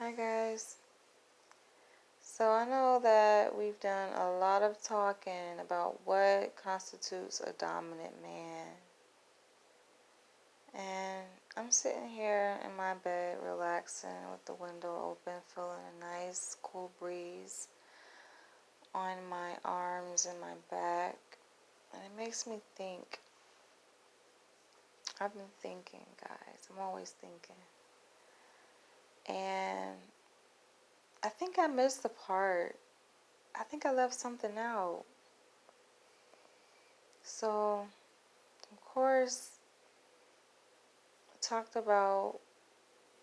Hi guys. So I know that we've done a lot of talking about what constitutes a dominant man. And I'm sitting here in my bed relaxing with the window open, feeling a nice cool breeze on my arms and my back. And it makes me think. I've been thinking, guys. I'm always thinking. And I think I missed the part. I think I left something out. So, of course, I talked about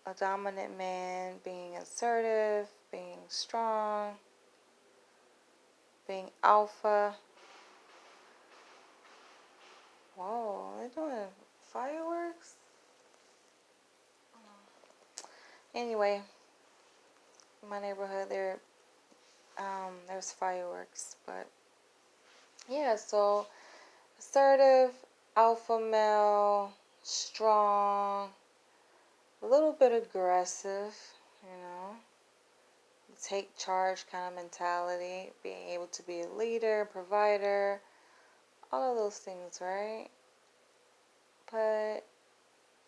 a dominant man being assertive, being strong, being alpha. Whoa, they're doing fireworks? Anyway, in my neighborhood there's fireworks, but yeah, so assertive, alpha male, strong, a little bit aggressive, you know, take charge kind of mentality, being able to be a leader, provider, all of those things, right? But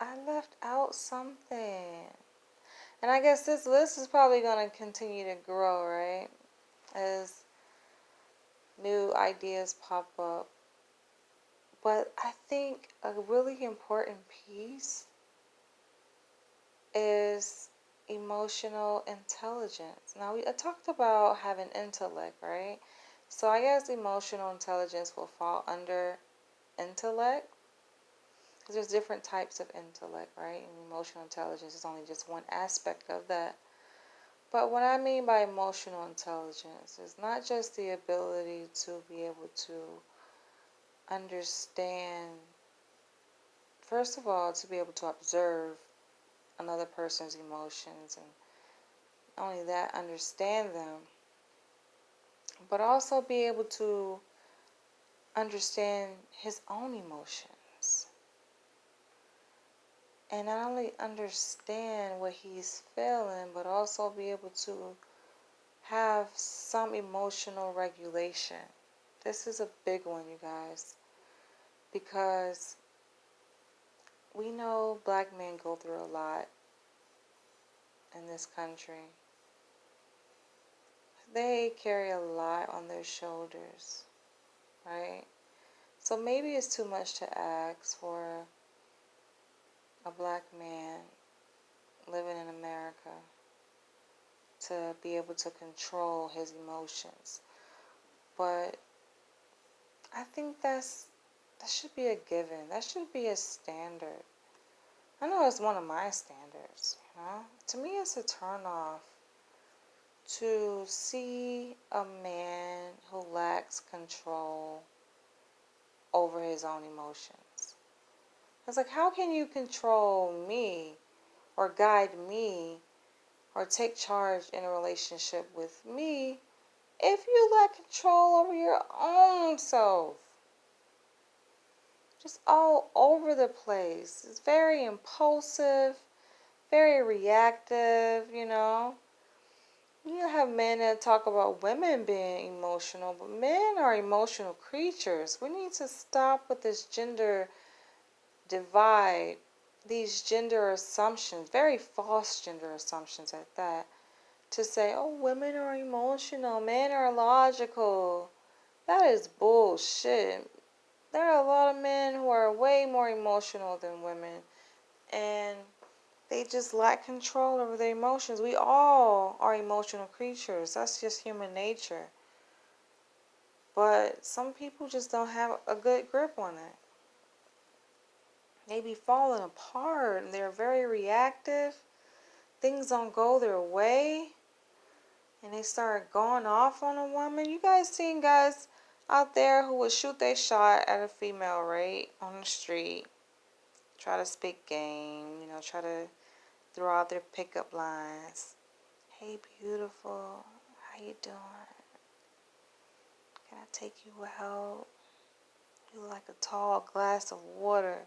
I left out something. And I guess this list is probably going to continue to grow, right? As new ideas pop up. But I think a really important piece is emotional intelligence. Now, I talked about having intellect, right? So I guess emotional intelligence will fall under intellect. Because there's different types of intellect, right? And emotional intelligence is only just one aspect of that. But what I mean by emotional intelligence is not just the ability to be able to understand, first of all, to be able to observe another person's emotions, and not only that, understand them, but also be able to understand his own emotions. And not only understand what he's feeling, but also be able to have some emotional regulation. This is a big one, you guys, because we know black men go through a lot in this country. They carry a lot on their shoulders, right? So maybe it's too much to ask for a black man living in America to be able to control his emotions. But I think that should be a given. That should be a standard. I know it's one of my standards, you know? To me, it's a turnoff to see a man who lacks control over his own emotions. It's like, how can you control me or guide me or take charge in a relationship with me if you lack control over your own self? Just all over the place. It's very impulsive, very reactive, you know. You have men that talk about women being emotional, but men are emotional creatures. We need to stop with this gender divide, these gender assumptions, very false gender assumptions at that, to say, oh, women are emotional, men are logical. That is bullshit. There are a lot of men who are way more emotional than women, and they just lack control over their emotions. We all are emotional creatures. That's just human nature. But some people just don't have a good grip on it. They be falling apart and they're very reactive. Things don't go their way and they start going off on a woman. You guys seen guys out there who would shoot their shot at a female, right? On the street. Try to speak game, you know, try to throw out their pickup lines. Hey, beautiful, how you doing? Can I take you out? You like a tall glass of water.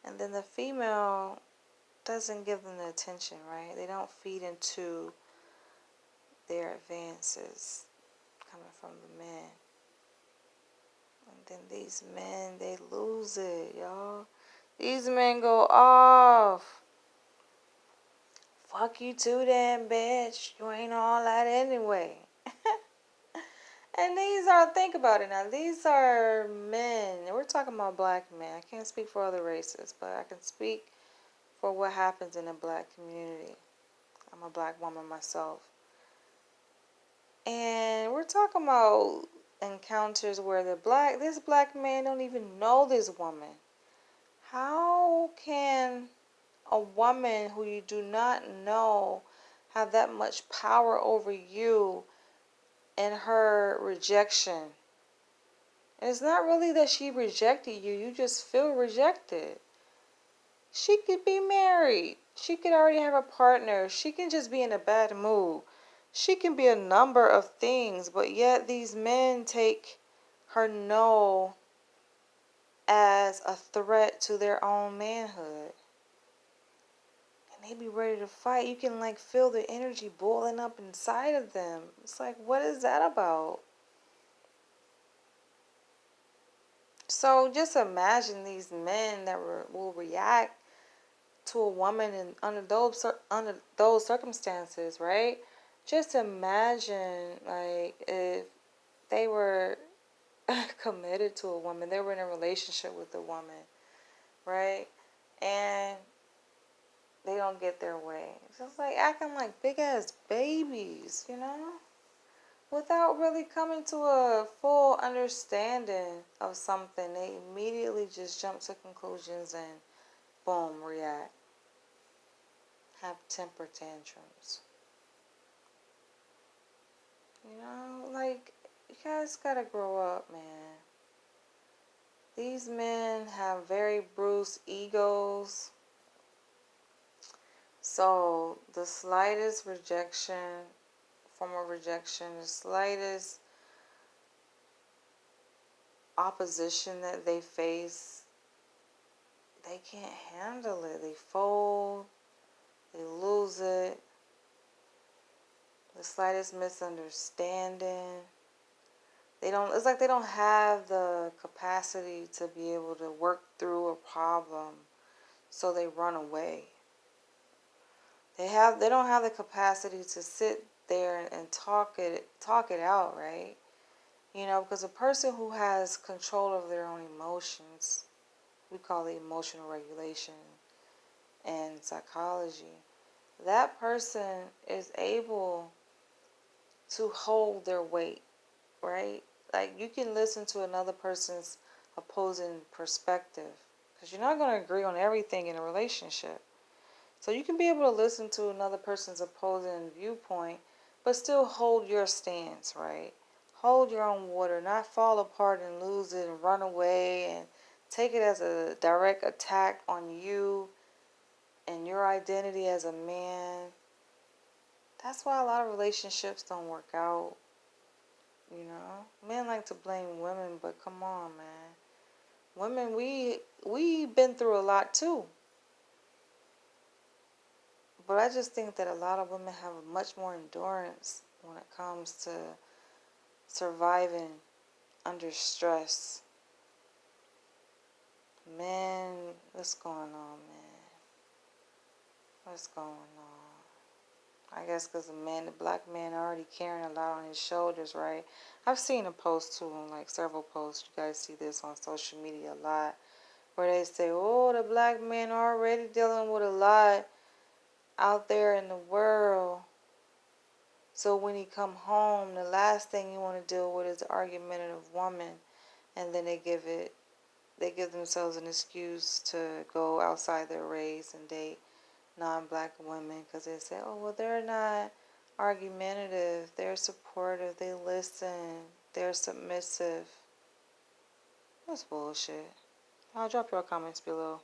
And then the female doesn't give them the attention, right? They don't feed into their advances coming from the men. And then these men, they lose it, y'all. These men go off. Fuck you too, damn bitch. You ain't all that anyway. And these are, think about it now, these are men. We're talking about black men. I can't speak for other races, but I can speak for what happens in the black community. I'm a black woman myself. And we're talking about encounters where this black man don't even know this woman. How can a woman who you do not know have that much power over you and her rejection? And it's not really that she rejected you, you just feel rejected. She could be married. She could already have a partner. She can just be in a bad mood. She can be a number of things, but yet these men take her no as a threat to their own manhood. And they be ready to fight. You can like feel the energy boiling up inside of them. It's like, what is that about? So just imagine these men that will react to a woman in under those circumstances, right? Just imagine like if they were committed to a woman, they were in a relationship with a woman, right? And they don't get their way. It's just like acting like big ass babies, you know? Without really coming to a full understanding of something. They immediately just jump to conclusions and boom, react. Have temper tantrums. You know, like, you guys gotta grow up, man. These men have very bruised egos. So, the slightest rejection, form of rejection, the slightest opposition that they face, they can't handle it. They fold, they lose it. The slightest misunderstanding, it's like they don't have the capacity to be able to work through a problem, so they run away. They don't have the capacity to sit there and talk it out, right? You know, because a person who has control of their own emotions, we call it emotional regulation in psychology, that person is able to hold their weight, right? Like, you can listen to another person's opposing perspective because you're not going to agree on everything in a relationship. So you can be able to listen to another person's opposing viewpoint, but still hold your stance, right? Hold your own water, not fall apart and lose it and run away and take it as a direct attack on you and your identity as a man. That's why a lot of relationships don't work out. You know, men like to blame women, but come on, man. Women, we been through a lot too. But I just think that a lot of women have much more endurance when it comes to surviving under stress. Men, what's going on, man? What's going on? I guess because the black man already carrying a lot on his shoulders, right? I've seen a post too, like several posts. You guys see this on social media a lot, where they say, oh, the black man already dealing with a lot out there in the world. So when he come home, the last thing you want to deal with is the argumentative woman. And then they give themselves an excuse to go outside their race and date non-black women because they say, oh, well, they're not argumentative, they're supportive, they listen, they're submissive. That's bullshit. I'll drop your comments below.